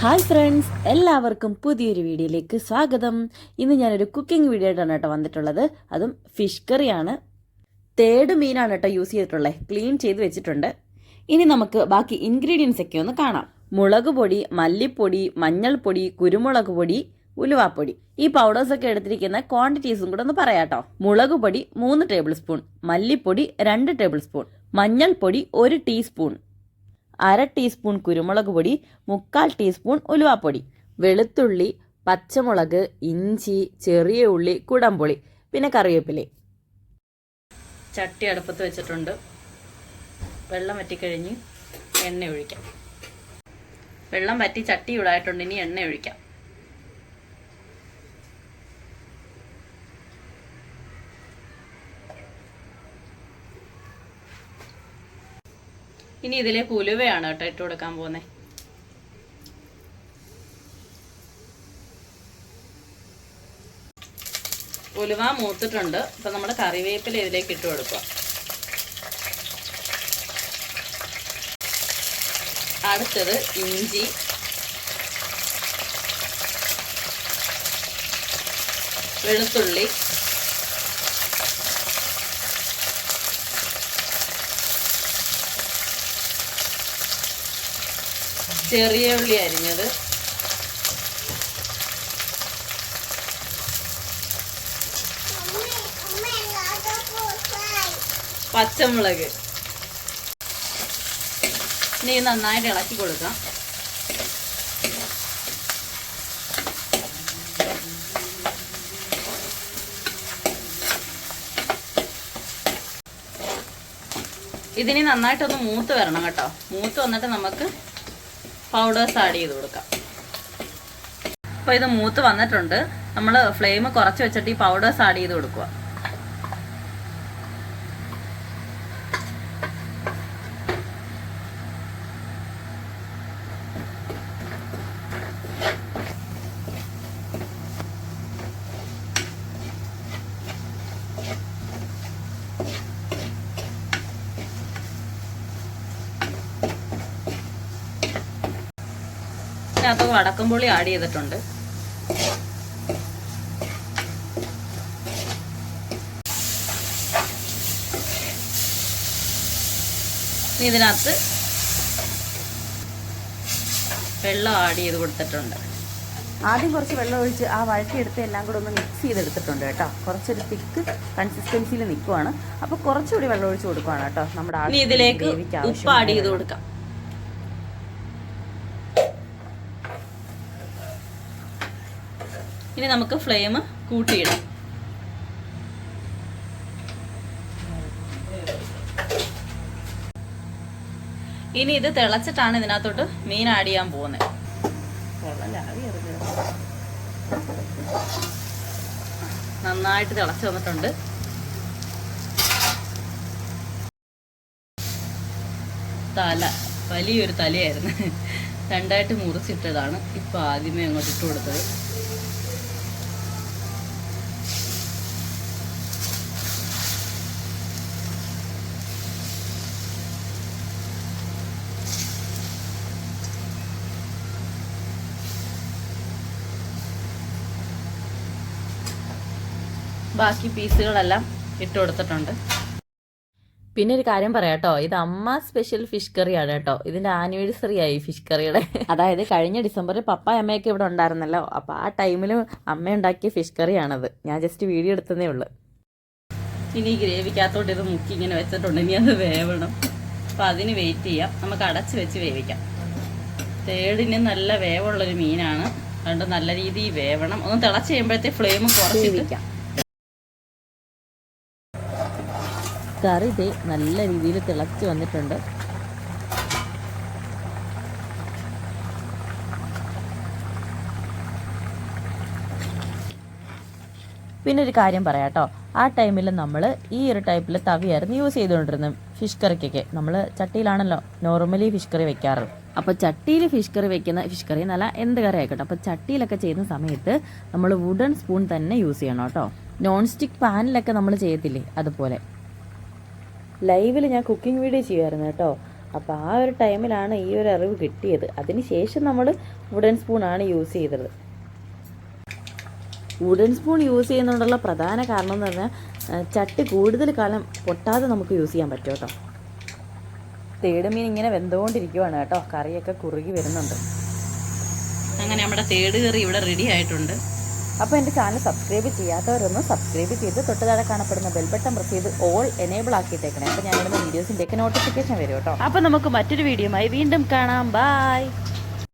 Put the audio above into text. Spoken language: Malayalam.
ഹായ് ഫ്രണ്ട്സ്, എല്ലാവർക്കും പുതിയൊരു വീഡിയോയിലേക്ക് സ്വാഗതം. ഇന്ന് ഞാനൊരു കുക്കിംഗ് വീഡിയോ ആയിട്ടാണ് കേട്ടോ വന്നിട്ടുള്ളത്. അതും ഫിഷ് കറിയാണ്. തേട് മീനാണ് കേട്ടോ യൂസ് ചെയ്തിട്ടുള്ളത്. ക്ലീൻ ചെയ്ത് വെച്ചിട്ടുണ്ട്. ഇനി നമുക്ക് ബാക്കി ഇൻഗ്രീഡിയൻസ് ഒക്കെ ഒന്ന് കാണാം. മുളക് പൊടി, മല്ലിപ്പൊടി, മഞ്ഞൾപ്പൊടി, കുരുമുളക് പൊടി, ഉലുവാപ്പൊടി. ഈ പൗഡേഴ്സൊക്കെ എടുത്തിരിക്കുന്ന ക്വാണ്ടിറ്റീസും കൂടെ ഒന്ന് പറയാട്ടോ. മുളക് പൊടി 3 ടേബിൾ സ്പൂൺ, മല്ലിപ്പൊടി 2 ടേബിൾ സ്പൂൺ, മഞ്ഞൾപ്പൊടി 1 ടീസ്പൂൺ, 1/2 ടീസ്പൂൺ കുരുമുളക് പൊടി, 3/4 ടീസ്പൂൺ ഉലുവാപ്പൊടി, വെളുത്തുള്ളി, പച്ചമുളക്, ഇഞ്ചി, ചെറിയ ഉള്ളി, കുടംപുളി, പിന്നെ കറിവേപ്പില. ചട്ടി അടുപ്പത്ത് വെച്ചിട്ടുണ്ട്. വെള്ളം വറ്റിക്കഴിഞ്ഞ് എണ്ണ ഒഴിക്കാം. വെള്ളം വറ്റി ചട്ടി ചൂടായിട്ടുണ്ട്. ഇനി എണ്ണ ഒഴിക്കാം. ഇനി ഇതിലേക്ക് ഉലുവയാണ് കേട്ടോ ഇട്ട് കൊടുക്കാൻ പോകുന്നത്. ഉലുവ മൂത്തിട്ടുണ്ട്. അപ്പം നമ്മൾ കറിവേപ്പില ഇതിലേക്ക് ഇട്ട് കൊടുക്കുക. അടുത്തത് ഇഞ്ചി, വെളുത്തുള്ളി, ചെറിയ ഉള്ളി അരിഞ്ഞത്, പച്ചമുളക്. ഇനി നന്നായിട്ട് ഇളക്കി കൊടുക്കാം. ഇതിനി നന്നായിട്ടൊന്ന് മൂത്ത് വരണം കേട്ടോ. മൂത്ത് വന്നിട്ട് നമുക്ക് പൗഡേഴ്സ് ആഡ് ചെയ്ത് കൊടുക്കാം. അപ്പോൾ ഇത് മൂത്ത് വന്നിട്ടുണ്ട്. നമ്മൾ ഫ്ലെയിം കുറച്ച് വെച്ചിട്ട് ഈ പൗഡേഴ്സ് ആഡ് ചെയ്ത് കൊടുക്കുക. അതിനകത്ത് വടക്കംപുളി ആഡ് ചെയ്തിട്ടുണ്ട്. ഇതിനകത്ത് വെള്ളം ആഡ് ചെയ്ത് കൊടുത്തിട്ടുണ്ട്. ആദ്യം കുറച്ച് വെള്ളം ഒഴിച്ച് ആ വഴറ്റിയെടുത്ത് എല്ലാം കൂടെ ഒന്ന് മിക്സ് ചെയ്തെടുത്തിട്ടുണ്ട് കേട്ടോ. കുറച്ചൊരു തിക്ക് കൺസിസ്റ്റൻസിയിൽ നിൽക്കുവാണ്. അപ്പോൾ കുറച്ചുകൂടി വെള്ളം ഒഴിച്ച് കൊടുക്കുവാണ് കേട്ടോ. നമ്മുടെ ഇതിലേക്ക് ഉപ്പ് ആഡ് ചെയ്ത് കൊടുക്കാം. ഇനി നമുക്ക് ഫ്ലെയിം കൂട്ടിയിടാം. ഇനി ഇത് തിളച്ചിട്ടാണ് ഇതിനകത്തോട്ട് മീൻ ആഡ് ചെയ്യാൻ പോകുന്നത്. നന്നായിട്ട് തിളച്ച് വന്നിട്ടുണ്ട്. തല വലിയൊരു തലയായിരുന്നു. രണ്ടായിട്ട് മുറിച്ചിട്ടതാണ്. ഇപ്പം ആദ്യമേ അങ്ങോട്ട് ഇട്ട് കൊടുത്തത്. ബാക്കി പീസുകളെല്ലാം ഇട്ട് കൊടുത്തിട്ടുണ്ട്. പിന്നെ ഒരു കാര്യം പറയാട്ടോ, ഇത് അമ്മ സ്പെഷ്യൽ ഫിഷ് കറിയാണ് കേട്ടോ. ഇതിൻ്റെ ആനിവേഴ്സറി ആയി ഫിഷ് കറിയുടെ. അതായത് കഴിഞ്ഞ ഡിസംബറിൽ പപ്പായ അമ്മയൊക്കെ ഇവിടെ ഉണ്ടായിരുന്നല്ലോ. അപ്പോൾ ആ ടൈമിൽ അമ്മ ഉണ്ടാക്കിയ ഫിഷ് കറിയാണത്. ഞാൻ ജസ്റ്റ് വീഡിയോ എടുത്തതേ ഉള്ളൂ. ഇനി ഗ്രേവിക്കകത്തോട്ട് ഇത് മുക്കി ഇങ്ങനെ വെച്ചിട്ടുണ്ട്. ഇനി അത് വേവണം. അപ്പോൾ അതിന് വെയിറ്റ് ചെയ്യാം. നമുക്ക് അടച്ച് വെച്ച് വേവിക്കാം. തേടിന് നല്ല വേവുള്ളൊരു മീനാണ്. അതുകൊണ്ട് നല്ല രീതിയിൽ വേവണം. ഒന്ന് തിളച്ച് കഴിയുമ്പോഴത്തെ ഫ്ലെയിം കുറച്ച് വയ്ക്കാം. കറി ഇതേ നല്ല രീതിയിൽ തിളച്ച് വന്നിട്ടുണ്ട്. പിന്നെ ഒരു കാര്യം പറയാട്ടോ, ആ ടൈമിൽ നമ്മൾ ഈ ഒരു ടൈപ്പിൽ തവിയായിരുന്നു യൂസ് ചെയ്തുകൊണ്ടിരുന്നത് ഫിഷ് കറിക്കൊക്കെ. നമ്മൾ ചട്ടിയിലാണല്ലോ നോർമലി ഫിഷ് കറി വെക്കാറ്. അപ്പോൾ ചട്ടിയിൽ ഫിഷ് കറി വെക്കുന്ന ഫിഷ് കറി എന്നല്ല എന്ത് കറി ആയിക്കോട്ടെ. അപ്പോൾ ചട്ടിയിലൊക്കെ ചെയ്യുന്ന സമയത്ത് നമ്മൾ വുഡൻ സ്പൂൺ തന്നെ യൂസ് ചെയ്യണം കേട്ടോ. നോൺ സ്റ്റിക്ക് പാനിലൊക്കെ നമ്മൾ ചെയ്യത്തില്ലേ അതുപോലെ. ലൈവിൽ ഞാൻ കുക്കിംഗ് വീഡിയോ ചെയ്യുമായിരുന്നു കേട്ടോ. അപ്പോൾ ആ ഒരു ടൈമിലാണ് ഈ ഒരു അറിവ് കിട്ടിയത്. അതിന് ശേഷം നമ്മൾ വുഡൻ സ്പൂണാണ് യൂസ് ചെയ്തത്. വുഡൻ സ്പൂൺ യൂസ് ചെയ്യുന്നതുകൊണ്ടുള്ള പ്രധാന കാരണം എന്ന് പറഞ്ഞാൽ ചട്ടി കൂടുതൽ കാലം പൊട്ടാതെ നമുക്ക് യൂസ് ചെയ്യാൻ പറ്റും കേട്ടോ. തേട് മീൻ ഇങ്ങനെ വെന്തുകൊണ്ടിരിക്കുവാണ് കേട്ടോ. കറിയൊക്കെ കുറുകി വരുന്നുണ്ട്. അങ്ങനെ നമ്മുടെ തേട് കറി ഇവിടെ റെഡി ആയിട്ടുണ്ട്. അപ്പോൾ എൻ്റെ ചാനൽ സബ്സ്ക്രൈബ് ചെയ്യാത്തവരൊന്നും സബ്സ്ക്രൈബ് ചെയ്ത് തൊട്ട് താഴെ കാണപ്പെടുന്ന ബെൽ ബട്ടൺ പ്രസ് ചെയ്ത് ഓൾ എനേബിൾ ആക്കിയിട്ടേക്കണേ. അപ്പോൾ ഞാനിടുന്ന വീഡിയോസിൻ്റെയൊക്കെ നോട്ടിഫിക്കേഷൻ വരും കേട്ടോ. അപ്പോൾ നമുക്ക് മറ്റൊരു വീഡിയോയുമായി വീണ്ടും കാണാം. ബൈ.